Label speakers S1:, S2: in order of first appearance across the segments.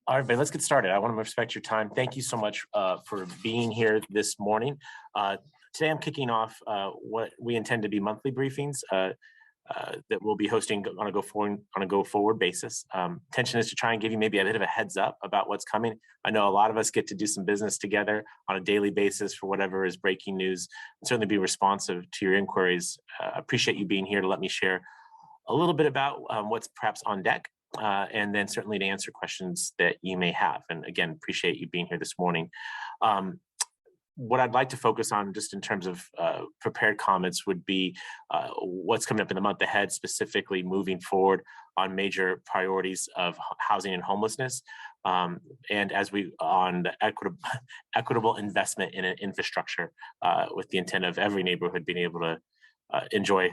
S1: All right, but let's get started. I want to respect your time. Thank you so much for being here this morning. Today I'm kicking off what we intend to be monthly briefings that we'll be hosting on a go forward basis. Intention is to try and give you maybe a bit of a heads up about what's coming. I know a lot of us get to do some business together on a daily basis for whatever is breaking news, and certainly be responsive to your inquiries. Appreciate you being here to let me share a little bit about what's perhaps on deck. And then certainly to answer questions that you may have. And again, appreciate you being here this morning. What I'd like to focus on just in terms of prepared comments would be what's coming up in the month ahead, specifically moving forward on major priorities of housing and homelessness. And as we on the equitable investment in an infrastructure with the intent of every neighborhood being able to enjoy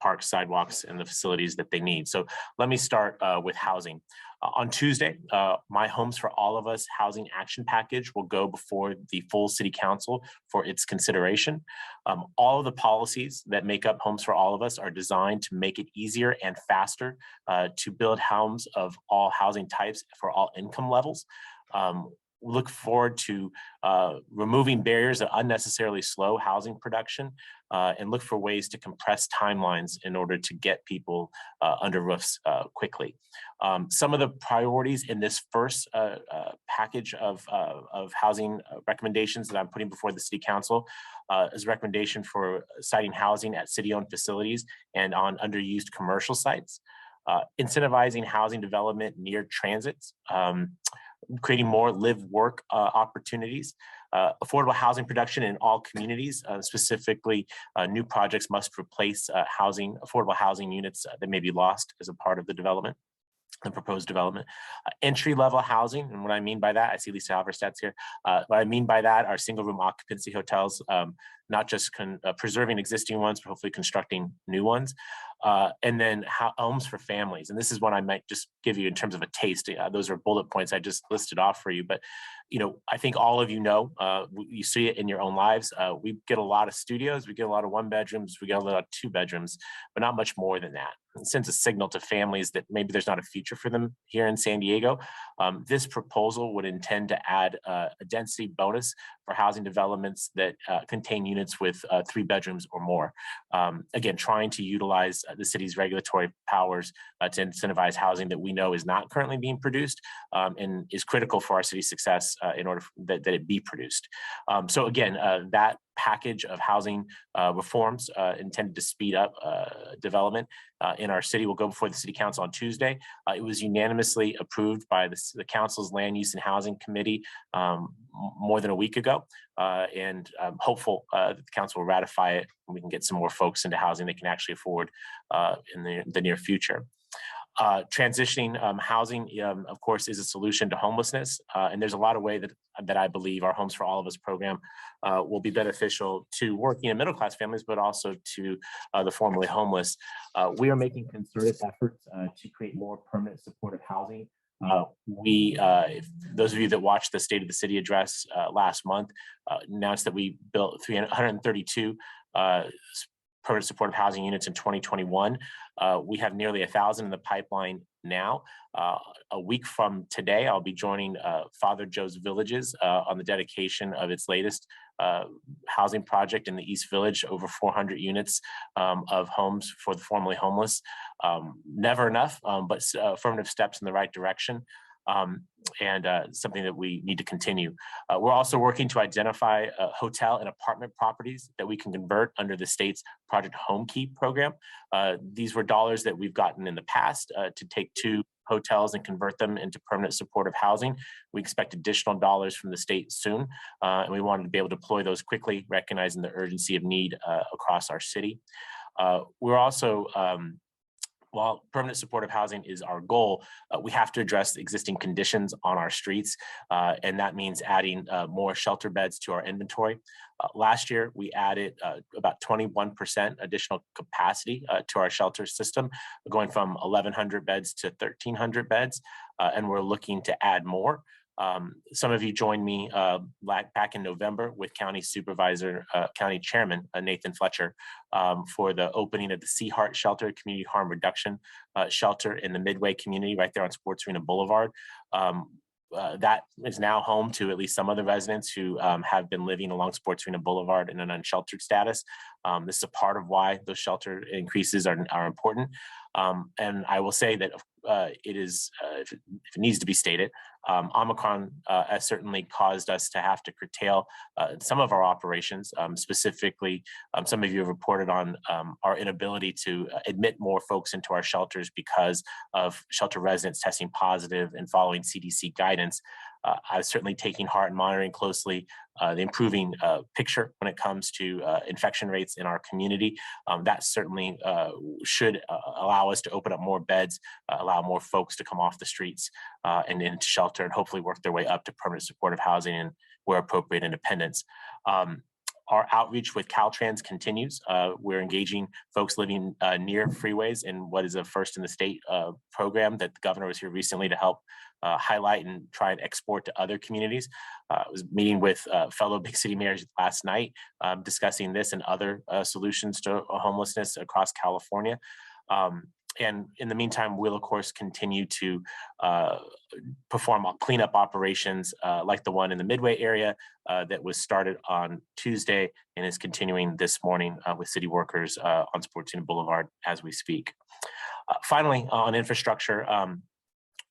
S1: parks, sidewalks, and the facilities that they need. So let me start with housing. On Tuesday, my Homes for All of Us housing action package will go before the full city council for its consideration. All of the policies that make up Homes for All of Us are designed to make it easier and faster to build homes of all housing types for all income levels. Look forward to removing barriers that unnecessarily slow housing production and look for ways to compress timelines in order to get people under roofs quickly. Some of the priorities in this first package of housing recommendations that I'm putting before the City Council is a recommendation for siting housing at city-owned facilities and on underused commercial sites, incentivizing housing development near transits, creating more live-work opportunities, affordable housing production in all communities. Specifically, new projects must replace affordable housing units that may be lost as a part of the development, the proposed development. Entry-level housing, and what I mean by that, I see Lisa Halverstad's here. What I mean by that are single-room occupancy hotels, not just preserving existing ones, but hopefully constructing new ones. And then homes for families. And this is what I might just give you in terms of a taste. Those are bullet points I just listed off for you. But I think all of you see it in your own lives. We get a lot of studios, we get a lot of one bedrooms, we get a lot of two bedrooms, but not much more than that. It sends a signal to families that maybe there's not a future for them here in San Diego. This proposal would intend to add a density bonus for housing developments that contain units with 3 bedrooms or more. Again, trying to utilize the city's regulatory powers to incentivize housing that we know is not currently being produced and is critical for our city's success in order that it be produced. So again, that package of housing reforms intended to speed up development in our city will go before the City Council on Tuesday. It was unanimously approved by the Council's Land Use and Housing Committee more than a week ago, and I'm hopeful that the Council will ratify it and we can get some more folks into housing they can actually afford in the near future. Transitioning housing, of course, is a solution to homelessness. And there's a lot of ways that I believe our Homes for All of Us program will be beneficial to working and middle class families, but also to the formerly homeless. We are making concerted efforts to create more permanent supportive housing. If those of you that watched the State of the City address last month announced that we built 132 permanent supportive housing units in 2021. We have nearly 1,000 in the pipeline now. A week from today, I'll be joining Father Joe's Villages on the dedication of its latest housing project in the East Village, over 400 units of homes for the formerly homeless. Never enough, but affirmative steps in the right direction. And something that we need to continue. We're also working to identify hotel and apartment properties that we can convert under the state's Project Home Key program. These were dollars that we've gotten in the past to take 2 hotels and convert them into permanent supportive housing. We expect additional dollars from the state soon, and we wanted to be able to deploy those quickly, recognizing the urgency of need across our city. We're also while permanent supportive housing is our goal, we have to address the existing conditions on our streets, and that means adding more shelter beds to our inventory. Last year, we added about 21% additional capacity to our shelter system, going from 1,100 beds to 1,300 beds, and we're looking to add more. Some of you joined me back in November with County Chairman Nathan Fletcher for the opening of the Sea Heart Shelter, Community Harm Reduction Shelter in the Midway community right there on Sports Arena Boulevard. that is now home to at least some of the residents who have been living along Sports Arena Boulevard in an unsheltered status. This is a part of why those shelter increases are important. And I will say that it is, if it needs to be stated, Omicron has certainly caused us to have to curtail some of our operations. Specifically, some of you have reported on our inability to admit more folks into our shelters because of shelter residents testing positive and following CDC guidance. I was certainly taking heart and monitoring closely the improving picture when it comes to infection rates in our community. That certainly should allow us to open up more beds, allow more folks to come off the streets and into shelter, and hopefully work their way up to permanent supportive housing and, where appropriate, independence. Our outreach with Caltrans continues. We're engaging folks living near freeways in what is a first in the state program that the governor was here recently to help highlight and try and export to other communities. I was meeting with fellow big city mayors last night, discussing this and other solutions to homelessness across California. And in the meantime, we'll of course continue to perform cleanup operations like the one in the Midway area that was started on Tuesday and is continuing this morning with city workers on Sports Arena Boulevard as we speak. Finally, on infrastructure,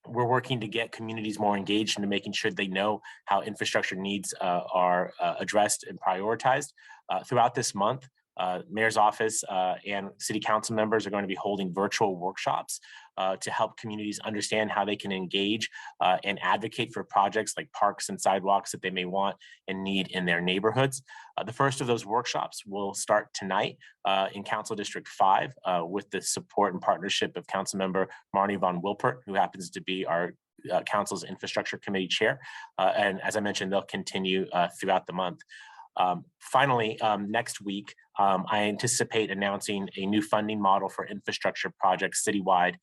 S1: we're working to get communities more engaged into making sure they know how infrastructure needs are addressed and prioritized. Throughout this month, Mayor's office and city council members are going to be holding virtual workshops to help communities understand how they can engage and advocate for projects like parks and sidewalks that they may want and need in their neighborhoods. The first of those workshops will start tonight in Council District 5 with the support and partnership of Councilmember Marnie Von Wilpert, who happens to be our Council's Infrastructure Committee Chair. And as I mentioned, they'll continue throughout the month. Finally, next week, I anticipate announcing a new funding model for infrastructure projects citywide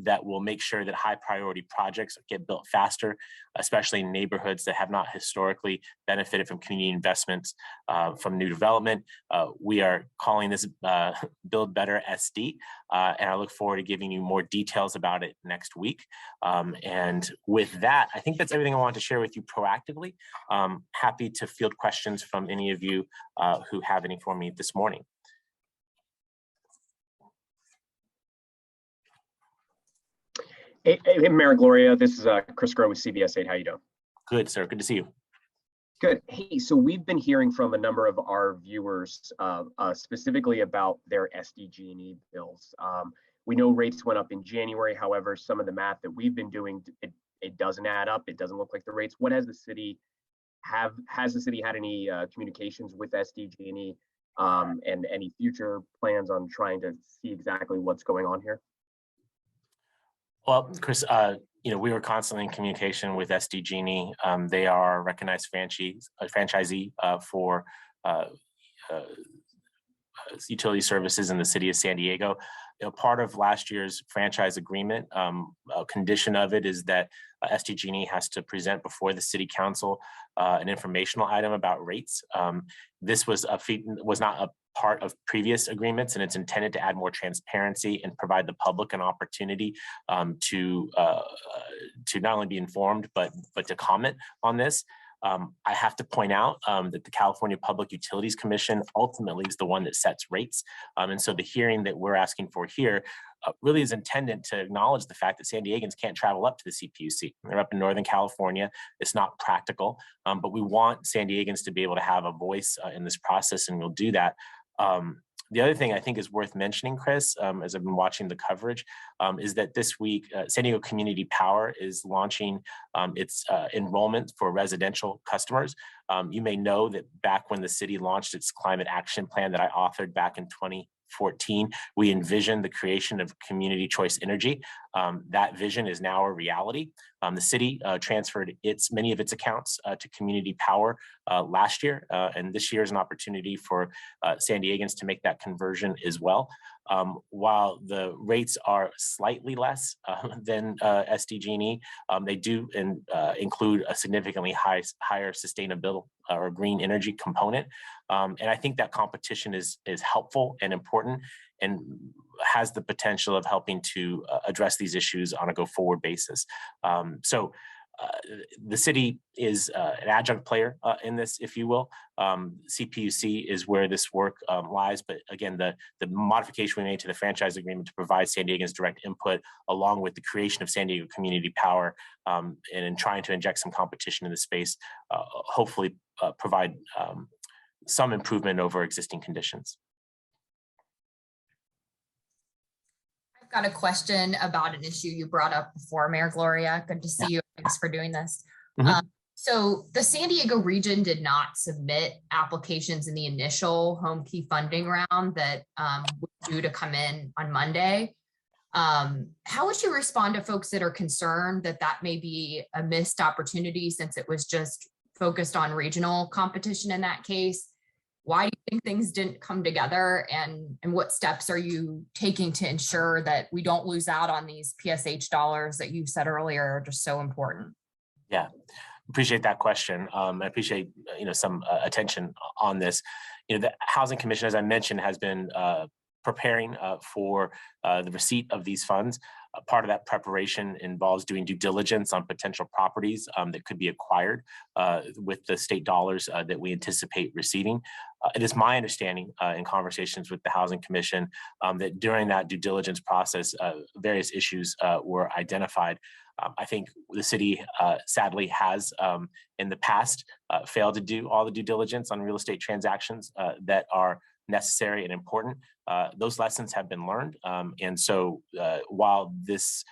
S1: that will make sure that high priority projects get built faster, especially in neighborhoods that have not historically benefited from community investments from new development. We are calling this Build Better SD, and I look forward to giving you more details about it next week. And with that, I think that's everything I want to share with you proactively. Happy to field questions from any of you who have any for me this morning.
S2: Hey, Mayor Gloria, this is Chris Grow with CBS 8. How you doing?
S1: Good, sir. Good to see you.
S2: Good. Hey, so we've been hearing from a number of our viewers specifically about their SDG&E bills. We know rates went up in January. However, some of the math that we've been doing, it doesn't add up. It doesn't look like the rates. What has the city has the city had any communications with SDG&E and any future plans on trying to see exactly what's going on here?
S1: Well, Chris, we were constantly in communication with SDG&E. They are a recognized franchisee for utility services in the city of San Diego. Part of last year's franchise agreement, a condition of it is that SDG&E has to present before the city council an informational item about rates. This was not a part of previous agreements, and it's intended to add more transparency and provide the public an opportunity to not only be informed but to comment on this. I have to point out that the California Public Utilities Commission ultimately is the one that sets rates. And so the hearing that we're asking for here really is intended to acknowledge the fact that San Diegans can't travel up to the CPUC. They're up in Northern California. It's not practical, but we want San Diegans to be able to have a voice in this process, and we'll do that. The other thing I think is worth mentioning, Chris, as I've been watching the coverage, is that this week, San Diego Community Power is launching its enrollment for residential customers. You may know that back when the city launched its climate action plan that I authored back in 2014, we envisioned the creation of community choice energy. That vision is now a reality. The city transferred many of its accounts to Community Power last year, and this year is an opportunity for San Diegans to make that conversion as well. While the rates are slightly less than SDG&E, they do include a significantly higher sustainable or green energy component. And I think that competition is helpful and important and has the potential of helping to address these issues on a go-forward basis. So the city is an adjunct player in this, if you will. CPUC is where this work lies, but again, the modification we made to the franchise agreement to provide San Diegans direct input, along with the creation of San Diego Community Power, and in trying to inject some competition in the space, hopefully provide some improvement over existing conditions.
S3: I've got a question about an issue you brought up before, Mayor Gloria. Good to see you. Thanks for doing this. So the San Diego region did not submit applications in the initial home key funding round that was due to come in on Monday. How would you respond to folks that are concerned that that may be a missed opportunity since it was just focused on regional competition in that case? Why do you think things didn't come together, and what steps are you taking to ensure that we don't lose out on these PSH dollars that you said earlier are just so important?
S1: Yeah, appreciate that question. I appreciate some attention on this. The Housing Commission, as I mentioned, has been preparing for the receipt of these funds. Part of that preparation involves doing due diligence on potential properties that could be acquired with the state dollars that we anticipate receiving. It is my understanding in conversations with the Housing Commission that during that due diligence process, various issues were identified. I think the city sadly has in the past failed to do all the due diligence on real estate transactions that are necessary and important. Those lessons have been learned. And so while this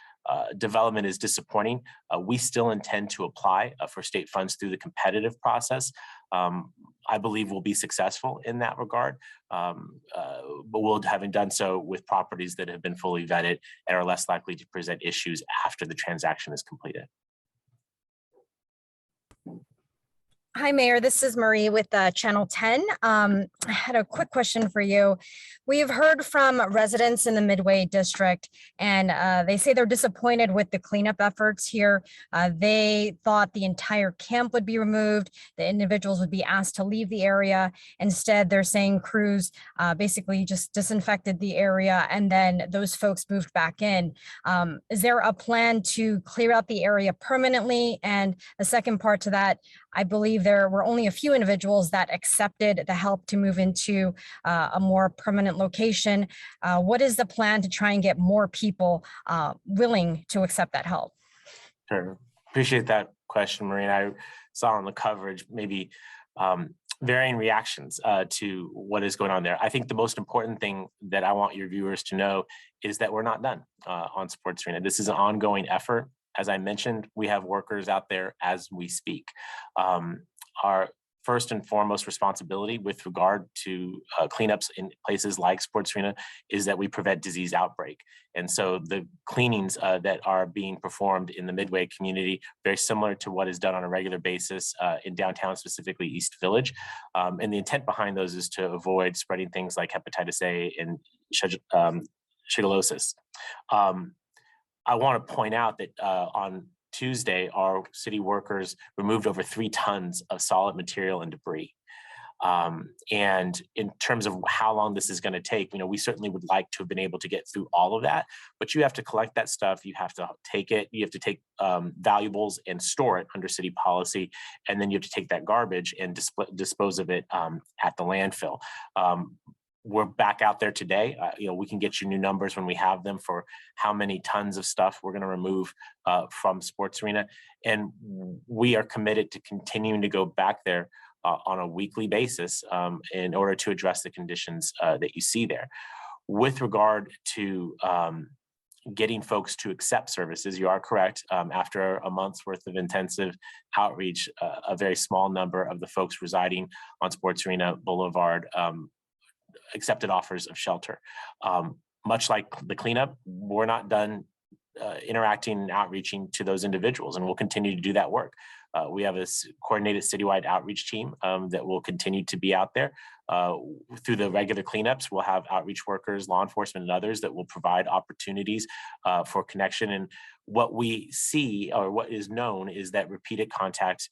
S1: development is disappointing, we still intend to apply for state funds through the competitive process. I believe we'll be successful in that regard, but we'll having done so with properties that have been fully vetted and are less likely to present issues after the transaction is completed.
S4: Hi, Mayor. This is Marie with Channel 10. I had a quick question for you. We've heard from residents in the Midway District, and they say they're disappointed with the cleanup efforts here. They thought the entire camp would be removed. The individuals would be asked to leave the area. Instead, they're saying crews basically just disinfected the area, and then those folks moved back in. Is there a plan to clear out the area permanently? And the second part to that, I believe there were only a few individuals that accepted the help to move into a more permanent location. What is the plan to try and get more people willing to accept that help?
S1: Sure. Appreciate that question, Marie. I saw on the coverage maybe varying reactions to what is going on there. I think the most important thing that I want your viewers to know is that we're not done on Sports Arena. This is an ongoing effort. As I mentioned, we have workers out there as we speak. Our first and foremost responsibility with regard to cleanups in places like Sports Arena is that we prevent disease outbreak. And so the cleanings that are being performed in the Midway community, very similar to what is done on a regular basis in downtown, specifically East Village. And the intent behind those is to avoid spreading things like hepatitis A and shigellosis. I want to point out that on Tuesday, our city workers removed over 3 tons of solid material and debris. And in terms of how long this is going to take, we certainly would like to have been able to get through all of that, but you have to collect that stuff. You have to take it. You have to take valuables and store it under city policy. And then you have to take that garbage and dispose of it at the landfill. We're back out there today. We can get you new numbers when we have them for how many tons of stuff we're going to remove from Sports Arena. And we are committed to continuing to go back there on a weekly basis in order to address the conditions that you see there. With regard to getting folks to accept services, you are correct. After a month's worth of intensive outreach, a very small number of the folks residing on Sports Arena Boulevard accepted offers of shelter. Much like the cleanup, we're not done interacting and outreaching to those individuals, and we'll continue to do that work. We have a coordinated citywide outreach team that will continue to be out there. Through the regular cleanups, we'll have outreach workers, law enforcement, and others that will provide opportunities for connection. And What we see, or what is known, is that repeated contact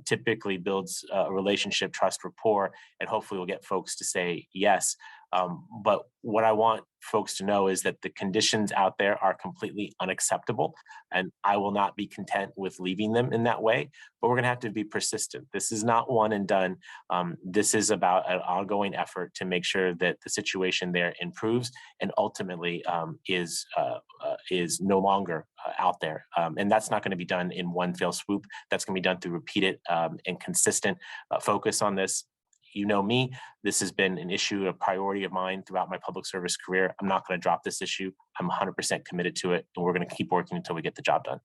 S1: typically builds a relationship, trust, rapport, and hopefully will get folks to say yes. But what I want folks to know is that the conditions out there are completely unacceptable, and I will not be content with leaving them in that way, but we're gonna have to be persistent. This is not one and done. This is about an ongoing effort to make sure that the situation there improves and ultimately is no longer out there. And that's not gonna be done in one fell swoop. That's gonna be done through repeated and consistent focus on this. You know me, this has been an issue, a priority of mine throughout my public service career. I'm not going to drop this issue. I'm 100% committed to it, and we're going to keep working until we get the job done.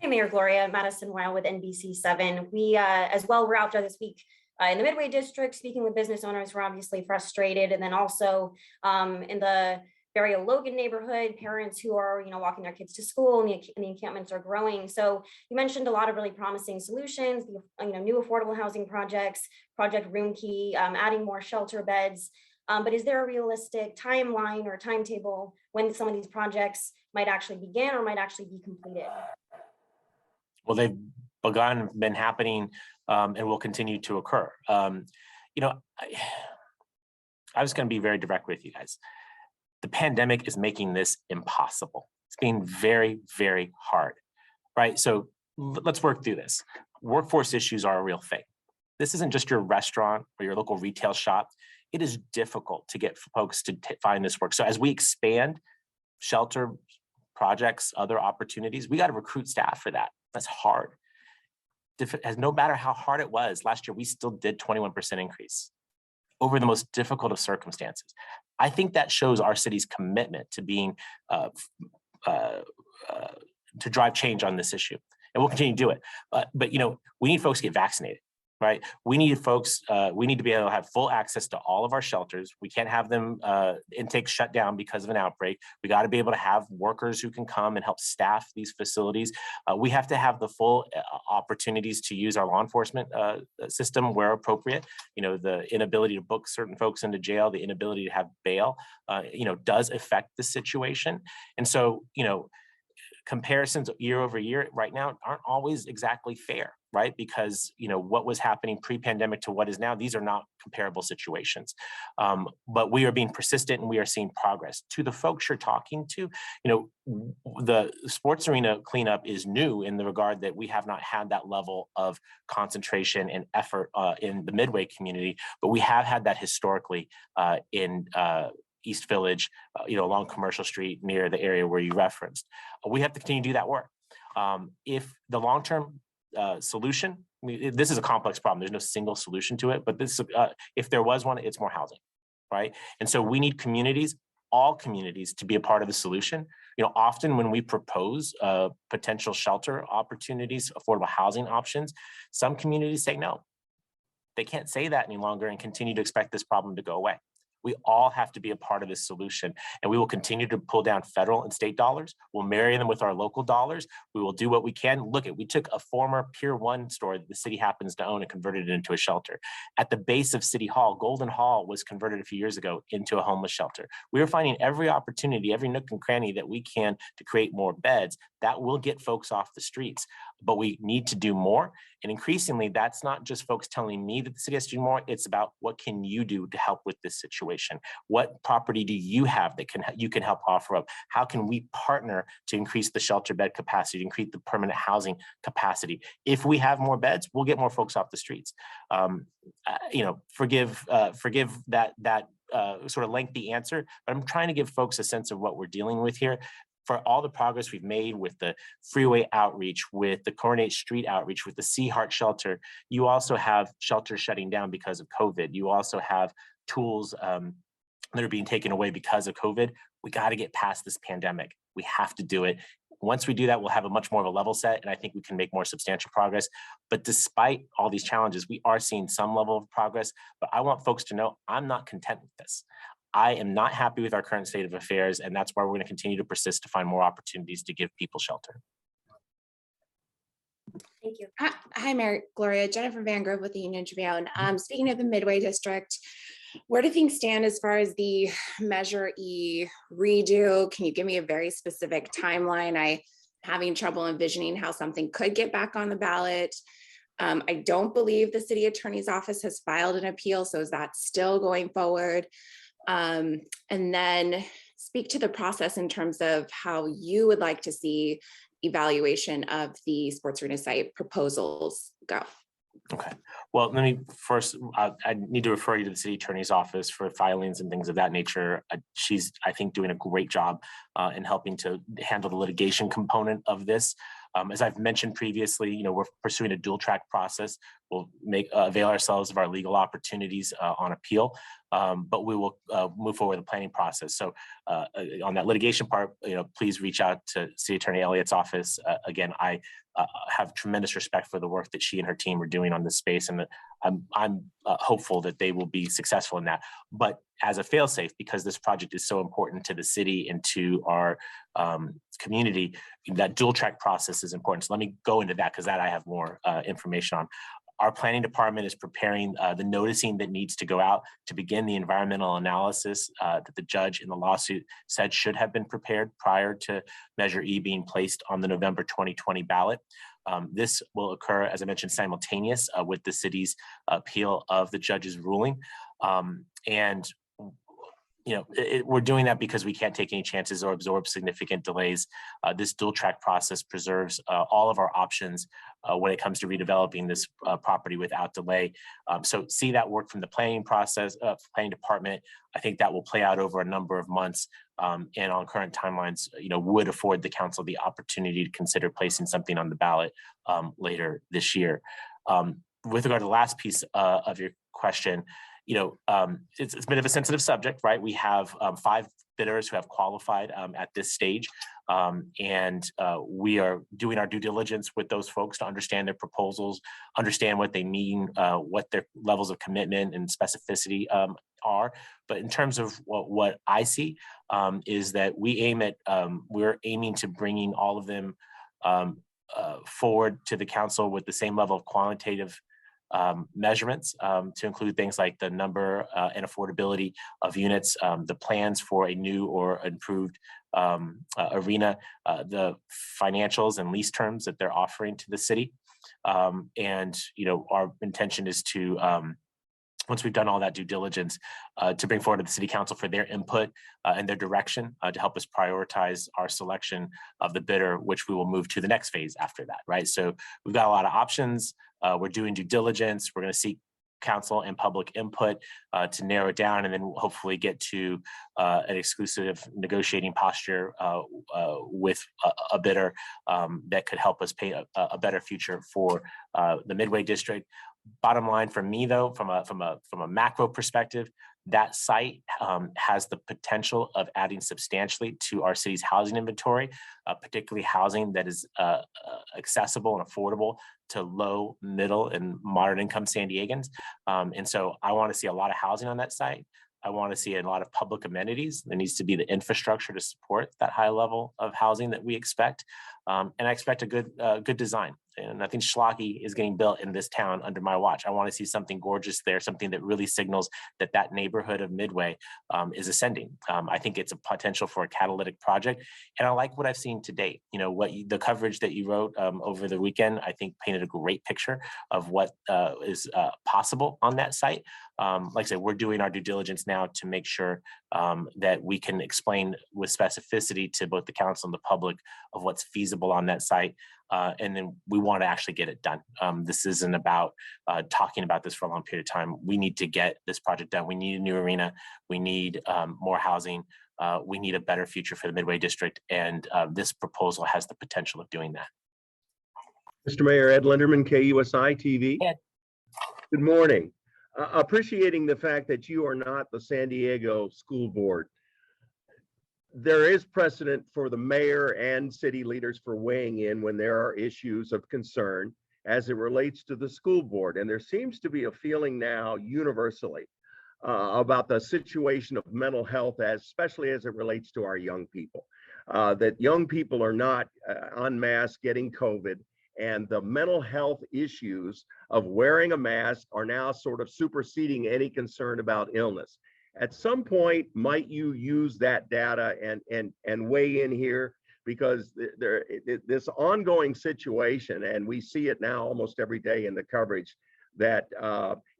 S5: Hey, Mayor Gloria, Madison Weil with NBC7. We, as well, we're out there this week in the Midway District, speaking with business owners who are obviously frustrated, and then also in the Logan neighborhood, parents who are, walking their kids to school, and the encampments are growing. So you mentioned a lot of really promising solutions, new affordable housing projects, Project Room Key, adding more shelter beds. But is there a realistic timeline or timetable when some of these projects might actually begin or might actually be completed?
S1: Well, they've been happening, and will continue to occur. I was going to be very direct with you guys. The pandemic is making this impossible. It's being very, very hard, right? So let's work through this. Workforce issues are a real thing. This isn't just your restaurant or your local retail shop. It is difficult to get folks to find this work. So as we expand shelter projects, other opportunities, we got to recruit staff for that. That's hard. No matter how hard it was, last year we still did 21% increase over the most difficult of circumstances. I think that shows our city's commitment to being to drive change on this issue, and we'll continue to do it. But we need folks to get vaccinated, right? We need folks. We need to be able to have full access to all of our shelters. We can't have them intake shut down because of an outbreak. We got to be able to have workers who can come and help staff these facilities. We have to have the full opportunities to use our law enforcement system where appropriate. The inability to book certain folks into jail, the inability to have bail, does affect the situation. And so, comparisons year over year right now aren't always exactly fair, right? Because what was happening pre-pandemic to what is now, these are not comparable situations. But we are being persistent and we are seeing progress. To the folks you're talking to, the sports arena cleanup is new in the regard that we have not had that level of concentration and effort in the Midway community, but we have had that historically in East Village, along Commercial Street near the area where you referenced. We have to continue to do that work. If the long-term solution, this is a complex problem. There's no single solution to it, but this, if there was one, it's more housing, right? And so we need communities, all communities, to be a part of the solution. Often when we propose potential shelter opportunities, affordable housing options, some communities say no. They can't say that any longer and continue to expect this problem to go away. We all have to be a part of this solution, and we will continue to pull down federal and state dollars. We'll marry them with our local dollars. We will do what we can. We took a former Pier 1 store that the city happens to own and converted it into a shelter. At the base of City Hall, Golden Hall was converted a few years ago into a homeless shelter. We are finding every opportunity, every nook and cranny that we can to create more beds that will get folks off the streets. But we need to do more. And increasingly, that's not just folks telling me that the city has to do more. It's about what can you do to help with this situation? What property do you have that you can help offer up? How can we partner to increase the shelter bed capacity, increase the permanent housing capacity? If we have more beds, we'll get more folks off the streets. Forgive that sort of lengthy answer, but I'm trying to give folks a sense of what we're dealing with here. For all the progress we've made with the freeway outreach, with the Coronate Street outreach, with the Sea Heart shelter, you also have shelters shutting down because of COVID. You also have tools that are being taken away because of COVID. We got to get past this pandemic. We have to do it. Once we do that, we'll have a much more of a level set, and I think we can make more substantial progress. But despite all these challenges, we are seeing some level of progress. But I want folks to know I'm not content with this. I am not happy with our current state of affairs, and that's why we're going to continue to persist to find more opportunities to give people shelter.
S5: Thank you.
S6: Hi, Mayor Gloria. Jennifer Van Grove with the Union Tribune. Speaking of the Midway District, Where do things stand as far as the Measure E redo? Can you give me a very specific timeline? I'm having trouble envisioning how something could get back on the ballot. I don't believe the city attorney's office has filed an appeal, so is that still going forward? And then speak to the process in terms of how you would like to see evaluation of the sports arena site proposals go.
S1: Okay, well, let me first, I need to refer you to the city attorney's office for filings and things of that nature. She's, I think, doing a great job in helping to handle the litigation component of this. As I've mentioned previously, we're pursuing a dual track process. We'll avail ourselves of our legal opportunities on appeal, but we will move forward with the planning process. So on that litigation part, please reach out to City Attorney Elliott's office. Again, I have tremendous respect for the work that she and her team are doing on this space, and I'm hopeful that they will be successful in that. But as a fail-safe, because this project is so important to the city and to our community, that dual track process is important. So let me go into that, because that I have more information on. Our planning department is preparing the noticing that needs to go out to begin the environmental analysis that the judge in the lawsuit said should have been prepared prior to Measure E being placed on the November 2020 ballot. This will occur, as I mentioned, simultaneous with the city's appeal of the judge's ruling. We're doing that because we can't take any chances or absorb significant delays. This dual track process preserves all of our options when it comes to redeveloping this property without delay. So see that work from the planning process, planning department. I think that will play out over a number of months, and on current timelines, would afford the council the opportunity to consider placing something on the ballot later this year. With regard to the last piece of your question, it's a bit of a sensitive subject, right? We have 5 bidders who have qualified at this stage, and we are doing our due diligence with those folks to understand their proposals, understand what they mean, what their levels of commitment and specificity are. But in terms of what I see is that we're aiming to bringing all of them forward to the council with the same level of quantitative measurements to include things like the number and affordability of units, the plans for a new or improved arena, the financials and lease terms that they're offering to the city. And our intention is to, once we've done all that due diligence, to bring forward to the city council for their input and their direction to help us prioritize our selection of the bidder, which we will move to the next phase after that, right? So we've got a lot of options. We're doing due diligence. We're going to seek council and public input to narrow it down, and then hopefully get to an exclusive negotiating posture with a bidder that could help us paint a better future for the Midway District. Bottom line for me, though, from a macro perspective, that site has the potential of adding substantially to our city's housing inventory, particularly housing that is accessible and affordable to low, middle, and moderate income San Diegans. And so I want to see a lot of housing on that site. I want to see a lot of public amenities. There needs to be the infrastructure to support that high level of housing that we expect. And I expect a good design. And I think schlocky is getting built in this town under my watch. I want to see something gorgeous there, something that really signals that that neighborhood of Midway is ascending. I think it's a potential for a catalytic project. And I like what I've seen to date. The coverage that you wrote over the weekend, I think painted a great picture of what is possible on that site. Like I said, we're doing our due diligence now to make sure that we can explain with specificity to both the council and the public of what's feasible on that site. And then we want to actually get it done. This isn't about talking about this for a long period of time. We need to get this project done. We need a new arena. We need more housing. We need a better future for the Midway District. And this proposal has the potential of doing that.
S7: Mr. Mayor, Ed Linderman, KUSI TV.
S1: Ed.
S7: Good morning. Appreciating the fact that you are not the San Diego School Board. There is precedent for the mayor and city leaders for weighing in when there are issues of concern as it relates to the school board. And there seems to be a feeling now universally about the situation of mental health, especially as it relates to our young people, that young people are not en masse getting COVID. and the mental health issues of wearing a mask are now sort of superseding any concern about illness. At some point, might you use that data and weigh in here? Because this ongoing situation, and we see it now almost every day in the coverage, that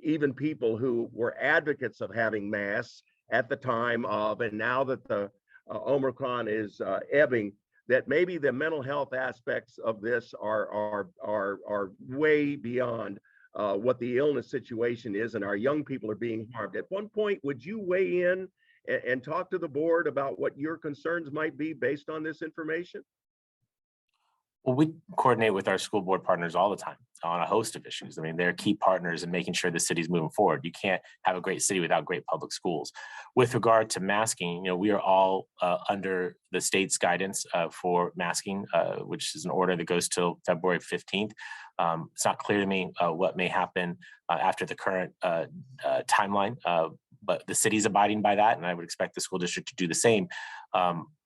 S7: even people who were advocates of having masks at the time of, and now that the Omicron is ebbing, that maybe the mental health aspects of this are way beyond what the illness situation is, and our young people are being harmed. At one point, would you weigh in and talk to the board about what your concerns might be based on this information?
S1: Well, we coordinate with our school board partners all the time on a host of issues. I mean, they're key partners in making sure the city's moving forward. You can't have a great city without great public schools. With regard to masking, we are all under the state's guidance for masking, which is an order that goes till February 15th. It's not clear to me what may happen after the current timeline, but the city's abiding by that, and I would expect the school district to do the same.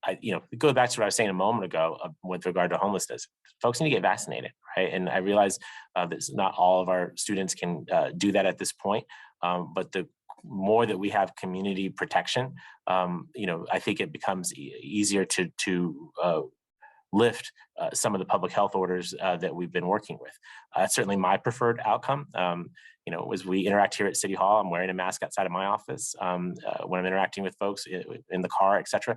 S1: It goes back to what I was saying a moment ago with regard to homelessness. Folks need to get vaccinated, right? And I realize that not all of our students can do that at this point, but the more that we have community protection, I think it becomes easier to lift some of the public health orders that we've been working with. That's certainly my preferred outcome. As we interact here at City Hall, I'm wearing a mask outside of my office when I'm interacting with folks in the car, et cetera.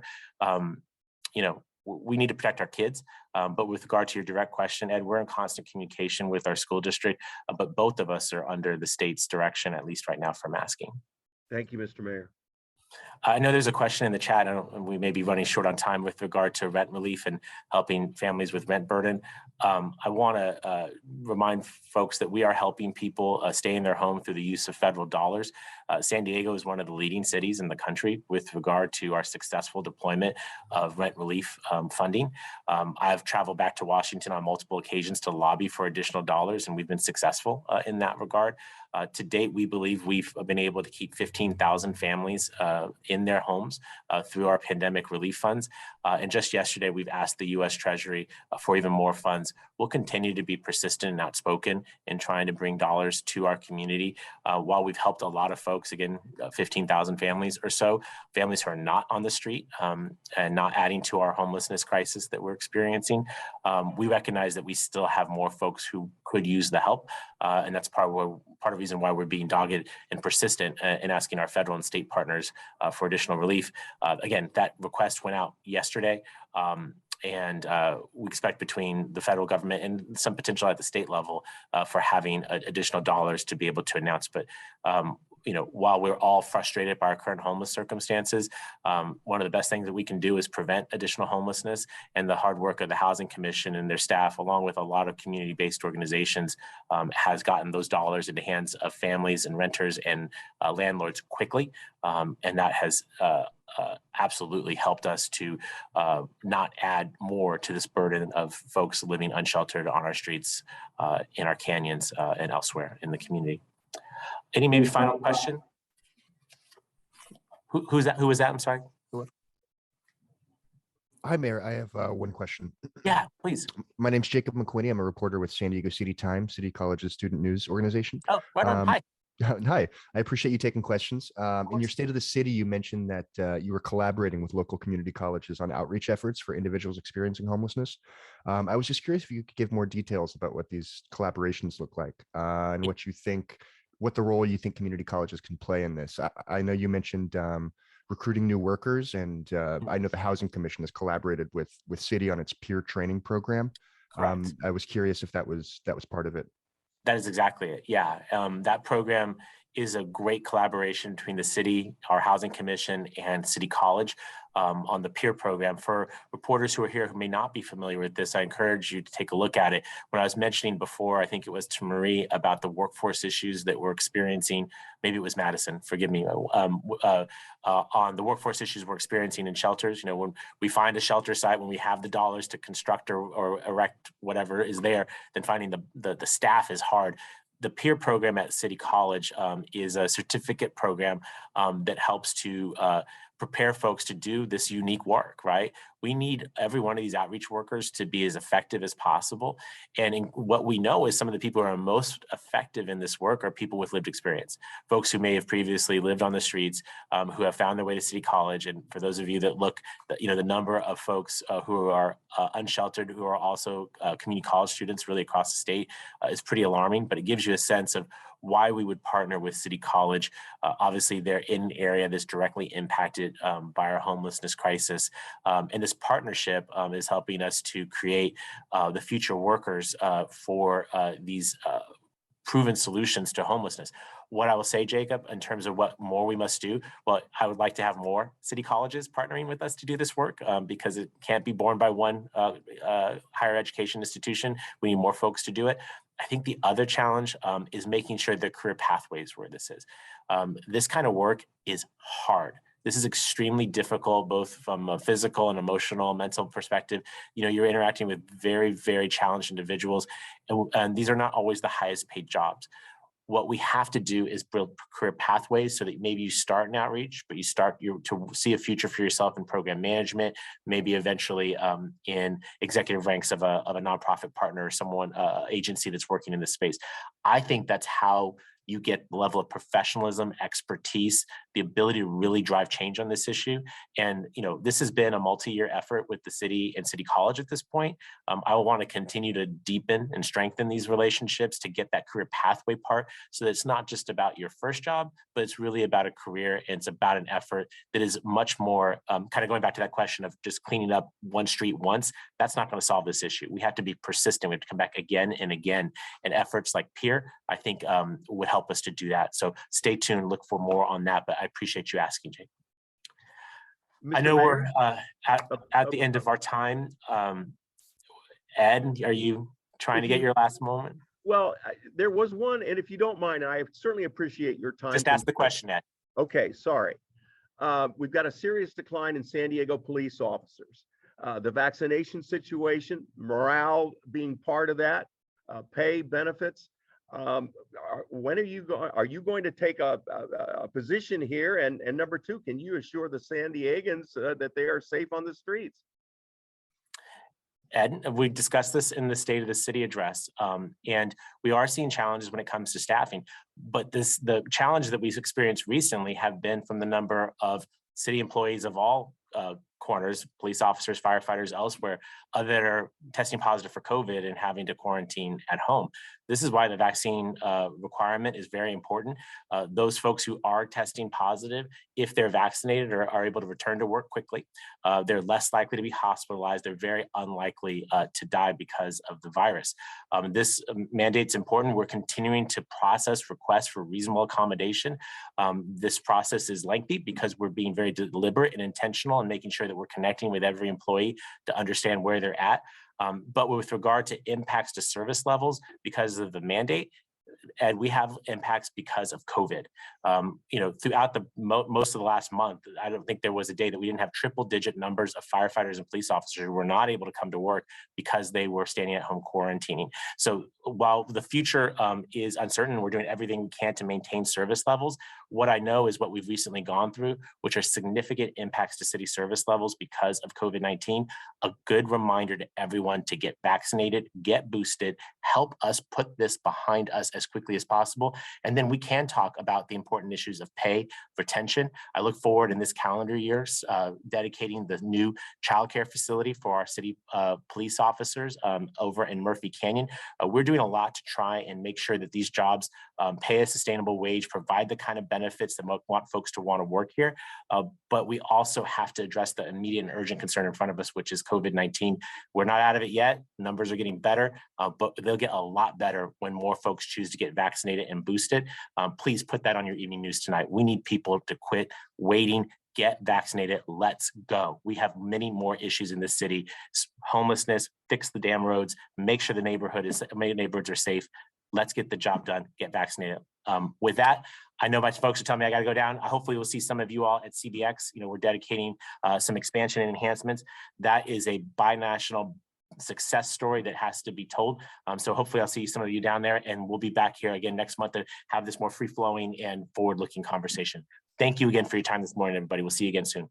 S1: We need to protect our kids. But with regard to your direct question, Ed, we're in constant communication with our school district, but both of us are under the state's direction, at least right now, for masking.
S7: Thank you, Mr. Mayor.
S1: I know there's a question in the chat, and we may be running short on time with regard to rent relief and helping families with rent burden. I want to remind folks that we are helping people stay in their home through the use of federal dollars. San Diego is one of the leading cities in the country with regard to our successful deployment of rent relief funding. I've traveled back to Washington on multiple occasions to lobby for additional dollars, and we've been successful in that regard. To date, we believe we've been able to keep 15,000 families in their homes through our pandemic relief funds. And just yesterday, we've asked the U.S. Treasury for even more funds. We'll continue to be persistent and outspoken in trying to bring dollars to our community. While we've helped a lot of folks, again, 15,000 families or so, families who are not on the street and not adding to our homelessness crisis that we're experiencing, we recognize that we still have more folks who could use the help. And that's part of the reason why we're being dogged and persistent in asking our federal and state partners for additional relief. Again, that request went out yesterday. And we expect between the federal government and some potential at the state level for having additional dollars to be able to announce. But while we're all frustrated by our current homeless circumstances, one of the best things that we can do is prevent additional homelessness, and the hard work of the Housing Commission and their staff, along with a lot of community-based organizations, has gotten those dollars into hands of families and renters and landlords quickly. And that has absolutely helped us to not add more to this burden of folks living unsheltered on our streets, in our canyons, and elsewhere in the community. Any maybe final question? Who's that? Who was that? I'm sorry.
S8: Hi, Mayor. I have one question.
S1: Yeah, please.
S8: My name's Jacob McQuinney. I'm a reporter with San Diego City Times, City College's student news organization.
S1: Oh, right on. Hi.
S8: Hi. I appreciate you taking questions. In your State of the City, you mentioned that you were collaborating with local community colleges on outreach efforts for individuals experiencing homelessness. I was just curious if you could give more details about what these collaborations look like and what the role you think community colleges can play in this. I know you mentioned recruiting new workers, and I know the Housing Commission has collaborated with City on its peer training program. I was curious if that was part of it.
S1: That is exactly it. Yeah, that program is a great collaboration between the city, our Housing Commission, and City College on the peer program. For reporters who are here who may not be familiar with this, I encourage you to take a look at it. When I was mentioning before, I think it was to Marie, about the workforce issues that we're experiencing, maybe it was Madison, forgive me, on the workforce issues we're experiencing in shelters. When we find a shelter site, when we have the dollars to construct or erect whatever is there, then finding the staff is hard. The peer program at City College is a certificate program that helps to prepare folks to do this unique work, right? We need every one of these outreach workers to be as effective as possible. And what we know is some of the people who are most effective in this work are people with lived experience, folks who may have previously lived on the streets, who have found their way to City College. And for those of you that look, the number of folks who are unsheltered, who are also community college students really across the state is pretty alarming, but it gives you a sense of why we would partner with City College. Obviously, they're in an area that's directly impacted by our homelessness crisis. And this partnership is helping us to create the future workers for these proven solutions to homelessness. What I will say, Jacob, in terms of what more we must do, well, I would like to have more city colleges partnering with us to do this work because it can't be borne by one higher education institution. We need more folks to do it. I think the other challenge is making sure that career pathways where this is. This kind of work is hard. This is extremely difficult, both from a physical and emotional, mental perspective. You're interacting with very, very challenged individuals, and these are not always the highest paid jobs. What we have to do is build career pathways so that maybe you start in outreach, but you start to see a future for yourself in program management, maybe eventually in executive ranks of a nonprofit partner or someone, agency that's working in this space. I think that's how you get the level of professionalism, expertise, the ability to really drive change on this issue. And this has been a multi-year effort with the city and City College at this point. I will want to continue to deepen and strengthen these relationships to get that career pathway part, so that it's not just about your first job, but it's really about a career, and it's about an effort that is much more, kind of going back to that question of just cleaning up one street once. That's not going to solve this issue. We have to be persistent. We have to come back again and again. And efforts like PEER, I think, would help us to do that. So stay tuned, look for more on that, but I appreciate you asking, Jake. I know we're at the end of our time. Ed, are you trying to get your last moment?
S7: Well, there was one, and if you don't mind, I certainly appreciate your time.
S1: Just ask the question, Ed.
S7: Okay, sorry. We've got a serious decline in San Diego police officers. The vaccination situation, morale being part of that, pay, benefits. When are you going to take a position here? And number two, can you assure the San Diegans that they are safe on the streets?
S1: Ed, we discussed this in the State of the City address, and we are seeing challenges when it comes to staffing. But the challenge that we've experienced recently have been from the number of city employees of all corners, police officers, firefighters, elsewhere, that are testing positive for COVID and having to quarantine at home. This is why the vaccine requirement is very important. Those folks who are testing positive, if they're vaccinated, are able to return to work quickly. They're less likely to be hospitalized. They're very unlikely to die because of the virus. This mandate's important. We're continuing to process requests for reasonable accommodation. This process is lengthy because we're being very deliberate and intentional and making sure that we're connecting with every employee to understand where they're at. But with regard to impacts to service levels because of the mandate, and we have impacts because of COVID. Throughout the most of the last month, I don't think there was a day that we didn't have triple-digit numbers of firefighters and police officers who were not able to come to work because they were standing at home quarantining. So while the future is uncertain, we're doing everything we can to maintain service levels. What I know is what we've recently gone through, which are significant impacts to city service levels because of COVID-19. A good reminder to everyone to get vaccinated, get boosted, help us put this behind us as quickly as possible. And then we can talk about the important issues of pay, retention. I look forward in this calendar year dedicating the new childcare facility for our city police officers over in Murphy Canyon. We're doing a lot to try and make sure that these jobs pay a sustainable wage, provide the kind of benefits that want folks to want to work here. But we also have to address the immediate and urgent concern in front of us, which is COVID-19. We're not out of it yet. Numbers are getting better, but they'll get a lot better when more folks choose to get vaccinated and boosted. Please put that on your evening news tonight. We need people to quit waiting, get vaccinated. Let's go. We have many more issues in this city. Homelessness, fix the damn roads, make sure the neighborhoods are safe. Let's get the job done, get vaccinated. With that, I know my folks are telling me I got to go down. Hopefully we'll see some of you all at CBX. We're dedicating some expansion and enhancements. That is a binational success story that has to be told. So hopefully I'll see some of you down there, and we'll be back here again next month to have this more free-flowing and forward-looking conversation. thank you again for your time this morning, everybody. We'll see you again soon.